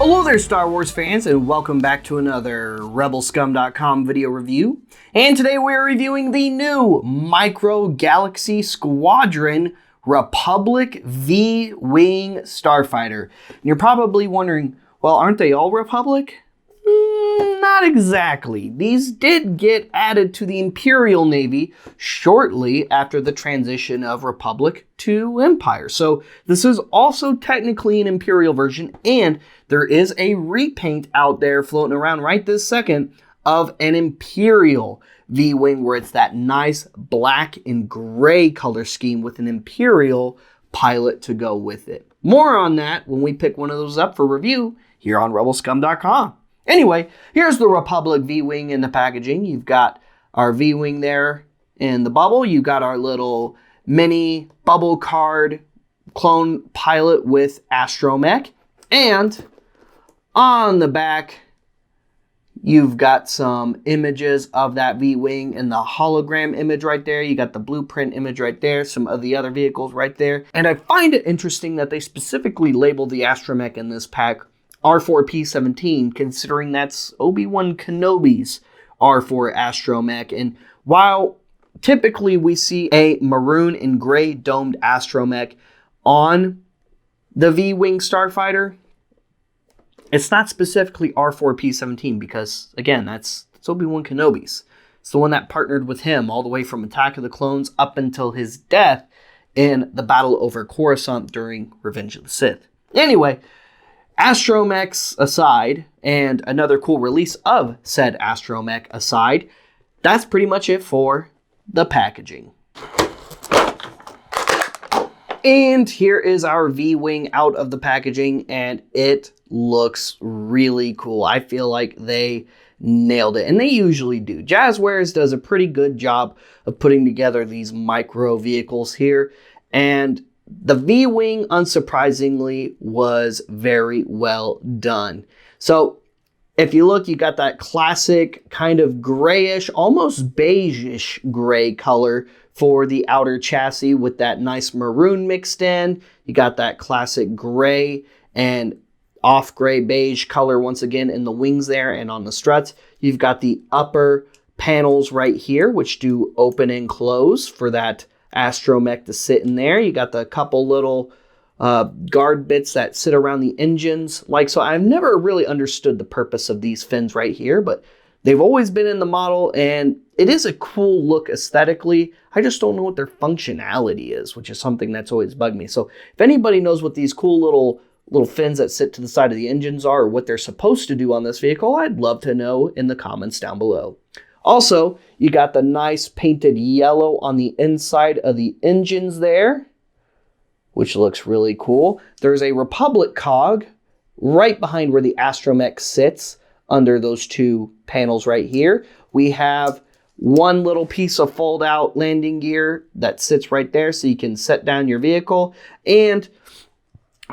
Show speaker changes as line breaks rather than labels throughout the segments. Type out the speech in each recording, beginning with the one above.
Hello there, Star Wars fans, and welcome back to another RebelScum.com video review. And today we're reviewing the new Micro Galaxy Squadron Republic V-Wing Starfighter. And you're probably wondering, well, aren't they all Republic? Not exactly. These did get added to the Imperial Navy shortly after the transition of Republic to Empire. So this is also technically an Imperial version, and there is a repaint out there floating around right this second of an Imperial V-Wing where it's that nice black and gray color scheme with an Imperial pilot to go with it. More on that when we pick one of those up for review here on RebelScum.com. Anyway, here's the Republic V-Wing in the packaging. You've got our V-Wing there in the bubble. You've got our little mini bubble card clone pilot with astromech. And on the back, you've got some images of that V-Wing and the hologram image right there. You got the blueprint image right there, some of the other vehicles right there. And I find it interesting that they specifically label the astromech in this pack R4P17, considering that's Obi-Wan Kenobi's R4 astromech. And while typically we see a maroon and gray domed astromech on the V-Wing Starfighter, it's not specifically R4P17 because, again, that's Obi-Wan Kenobi's. It's the one that partnered with him all the way from Attack of the Clones up until his death in the battle over Coruscant during Revenge of the Sith. Anyway, astromechs aside, and another cool release of said astromech aside, that's pretty much it for the packaging. And here is our V-Wing out of the packaging, and it looks really cool. I feel like they nailed it, and they usually do. Jazwares does a pretty good job of putting together these micro vehicles here, and the V-Wing, unsurprisingly, was very well done. So, if you look, you got that classic kind of grayish, almost beige-ish gray color for the outer chassis with that nice maroon mixed in. You got that classic gray and off-gray beige color once again in the wings there and on the struts. You've got the upper panels right here, which do open and close for that astromech to sit in there. You got the couple little guard bits that sit around the engines. Like so, I've never really understood the purpose of these fins right here, but they've always been in the model, and it is a cool look aesthetically. I just don't know what their functionality is, which is something that's always bugged me. So if anybody knows what these cool little fins that sit to the side of the engines are, or what they're supposed to do on this vehicle, I'd love to know in the comments down below. Also, you got the nice painted yellow on the inside of the engines there, which looks really cool. There's a Republic cog right behind where the astromech sits under those two panels right here. We have one little piece of fold-out landing gear that sits right there so you can set down your vehicle. And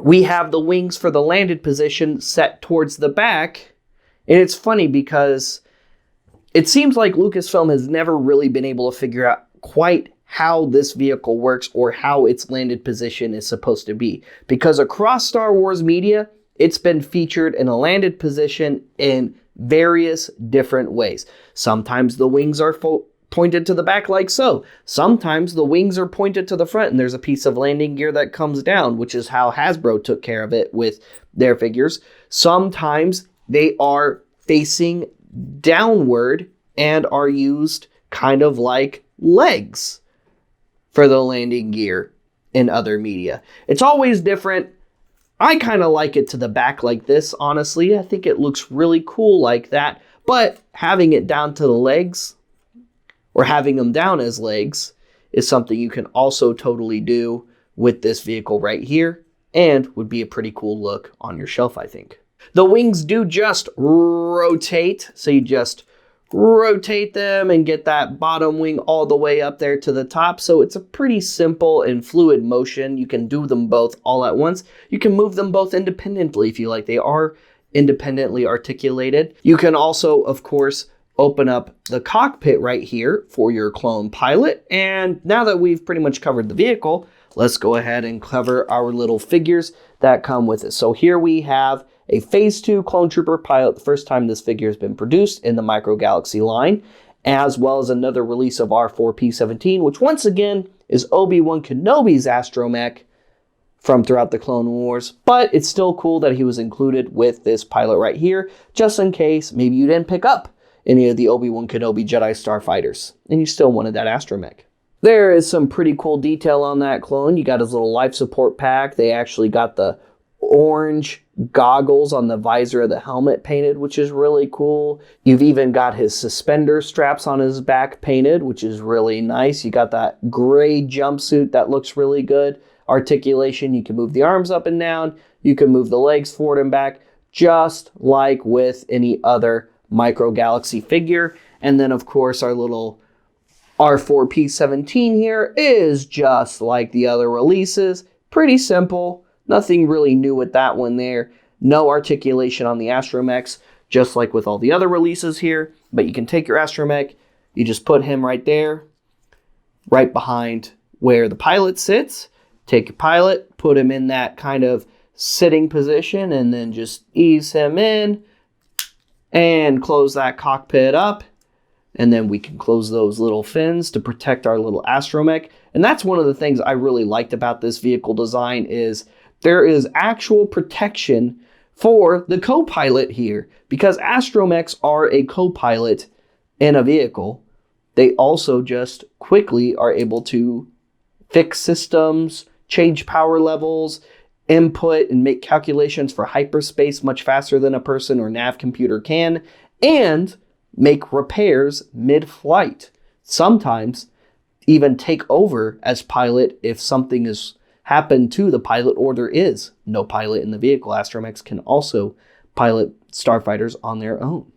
we have the wings for the landed position set towards the back. And it's funny because it seems like Lucasfilm has never really been able to figure out quite how this vehicle works or how its landed position is supposed to be. Because across Star Wars media, it's been featured in a landed position in various different ways. Sometimes the wings are pointed to the back like so. Sometimes the wings are pointed to the front and there's a piece of landing gear that comes down, which is how Hasbro took care of it with their figures. Sometimes they are facing downward and are used kind of like legs for the landing gear in other media. It's always different. I kind of like it to the back like this, honestly. I think it looks really cool like that. But having it down to the legs, or having them down as legs, is something you can also totally do with this vehicle right here, and would be a pretty cool look on your shelf, I think. The wings do just rotate, so you just rotate them and get that bottom wing all the way up there to the top. So it's a pretty simple and fluid motion. You can do them both all at once. You can move them both independently if you like. They are independently articulated. You can also, of course, open up the cockpit right here for your clone pilot. And now that we've pretty much covered the vehicle, let's go ahead and cover our little figures that come with it. So here we have a Phase 2 Clone Trooper pilot, the first time this figure has been produced in the Micro Galaxy line, as well as another release of R4P17, which once again is Obi-Wan Kenobi's astromech from throughout the Clone Wars, but it's still cool that he was included with this pilot right here, just in case maybe you didn't pick up any of the Obi-Wan Kenobi Jedi Starfighters, and you still wanted that astromech. There is some pretty cool detail on that clone. You got his little life support pack. They actually got the orange goggles on the visor of the helmet painted, which is really cool. You've even got his suspender straps on his back painted, which is really nice. You got that gray jumpsuit that looks really good. Articulation, you can move the arms up and down. You can move the legs forward and back, just like with any other Micro Galaxy figure. And then, of course, our little R4P17 here is just like the other releases. Pretty simple. Nothing really new with that one there. No articulation on the astromechs, just like with all the other releases here. But you can take your astromech, you just put him right there, right behind where the pilot sits. Take your pilot, put him in that kind of sitting position, and then just ease him in and close that cockpit up. And then we can close those little fins to protect our little astromech. And that's one of the things I really liked about this vehicle design is there is actual protection for the co-pilot here. Because astromechs are a co-pilot in a vehicle, they also just quickly are able to fix systems, change power levels, input and make calculations for hyperspace much faster than a person or nav computer can, and make repairs mid-flight. Sometimes even take over as pilot if something has happened to the pilot or there is no pilot in the vehicle. Astromechs can also pilot starfighters on their own.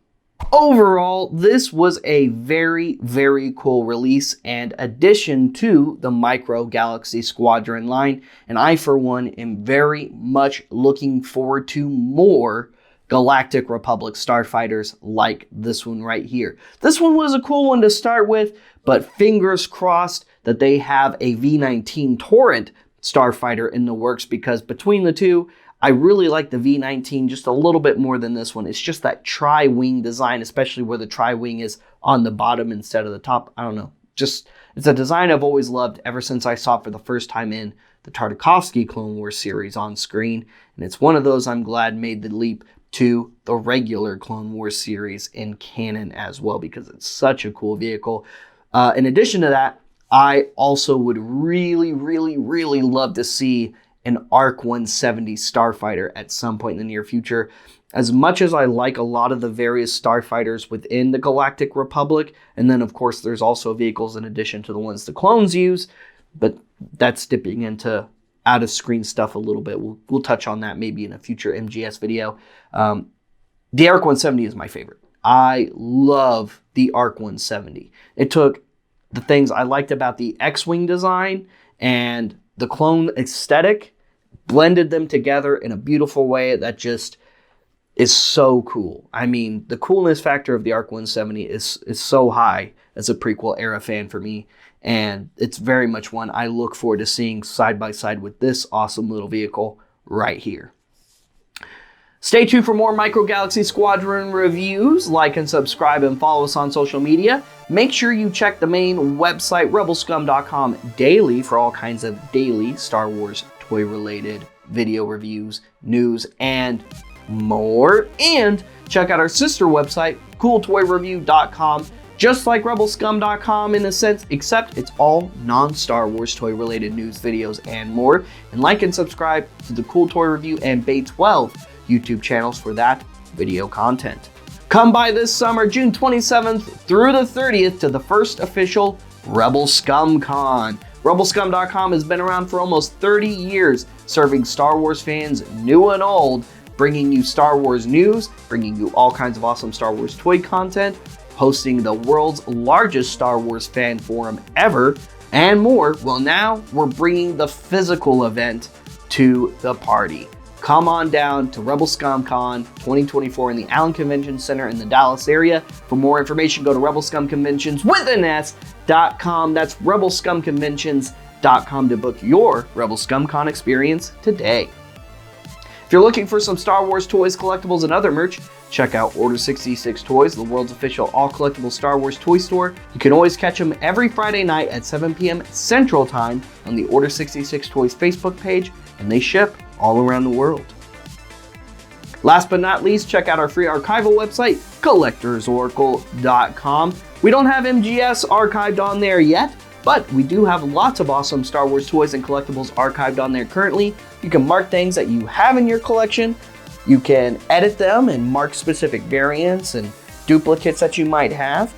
Overall, this was a very, very cool release and addition to the Micro Galaxy Squadron line, and I, for one, am very much looking forward to more Galactic Republic starfighters like this one right here. This one was a cool one to start with, but fingers crossed that they have a V-19 Torrent starfighter in the works, because between the two, I really like the V-19 just a little bit more than this one. It's just that tri-wing design, especially where the tri-wing is on the bottom instead of the top. I don't know. Just, it's a design I've always loved ever since I saw it for the first time in the Tartakovsky Clone Wars series on screen. And it's one of those I'm glad made the leap to the regular Clone Wars series in canon as well, because it's such a cool vehicle. In addition to that, I also would really, really, really love to see an ARC 170 starfighter at some point in the near future. As much as I like a lot of the various starfighters within the Galactic Republic, and then of course there's also vehicles in addition to the ones the clones use, but that's dipping into out of screen stuff a little bit. We'll touch on that maybe in a future MGS video. The ARC 170 is my favorite. I love the ARC 170. It took the things I liked about the X-Wing design and the clone aesthetic, blended them together in a beautiful way that just is so cool. I mean, the coolness factor of the ARC 170 is so high as a prequel era fan for me, and it's very much one I look forward to seeing side by side with this awesome little vehicle right here. Stay tuned for more Micro Galaxy Squadron reviews. Like and subscribe and follow us on social media. Make sure you check the main website, rebelscum.com, daily for all kinds of daily Star Wars toy-related video reviews, news, and more. And check out our sister website, cooltoyreview.com, just like rebelscum.com in a sense, except it's all non-Star Wars toy-related news, videos, and more. And like and subscribe to the Cool Toy Review and Bay 12 YouTube channels for that video content. Come by this summer, June 27th through the 30th, to the first official Rebel Scum Con. Rebelscum.com has been around for almost 30 years, serving Star Wars fans new and old, bringing you Star Wars news, bringing you all kinds of awesome Star Wars toy content, hosting the world's largest Star Wars fan forum ever, and more. Well, now we're bringing the physical event to the party. Come on down to Rebel Scum Con 2024 in the Allen Convention Center in the Dallas area. For more information, go to rebelscumconventions.com. That's rebelscumconventions.com to book your Rebel Scum Con experience today. If you're looking for some Star Wars toys, collectibles, and other merch, check out Order 66 Toys, the world's official all-collectible Star Wars toy store. You can always catch them every Friday night at 7 p.m. Central Time on the Order 66 Toys Facebook page, and they ship all around the world. Last but not least, check out our free archival website, collectorsoracle.com. We don't have MGS archived on there yet, but we do have lots of awesome Star Wars toys and collectibles archived on there currently. You can mark things that you have in your collection. You can edit them and mark specific variants and duplicates that you might have.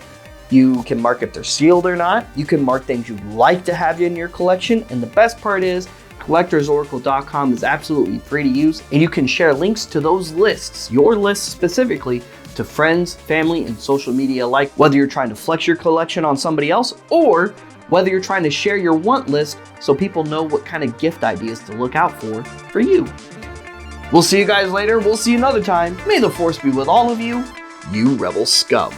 You can mark if they're sealed or not. You can mark things you'd like to have in your collection. And the best part is, collectorsoracle.com is absolutely free to use, and you can share links to those lists, your lists specifically, to friends, family, and social media alike, whether you're trying to flex your collection on somebody else or whether you're trying to share your want list so people know what kind of gift ideas to look out for you. We'll see you guys later. We'll see you another time. May the Force be with all of you, you rebel scum.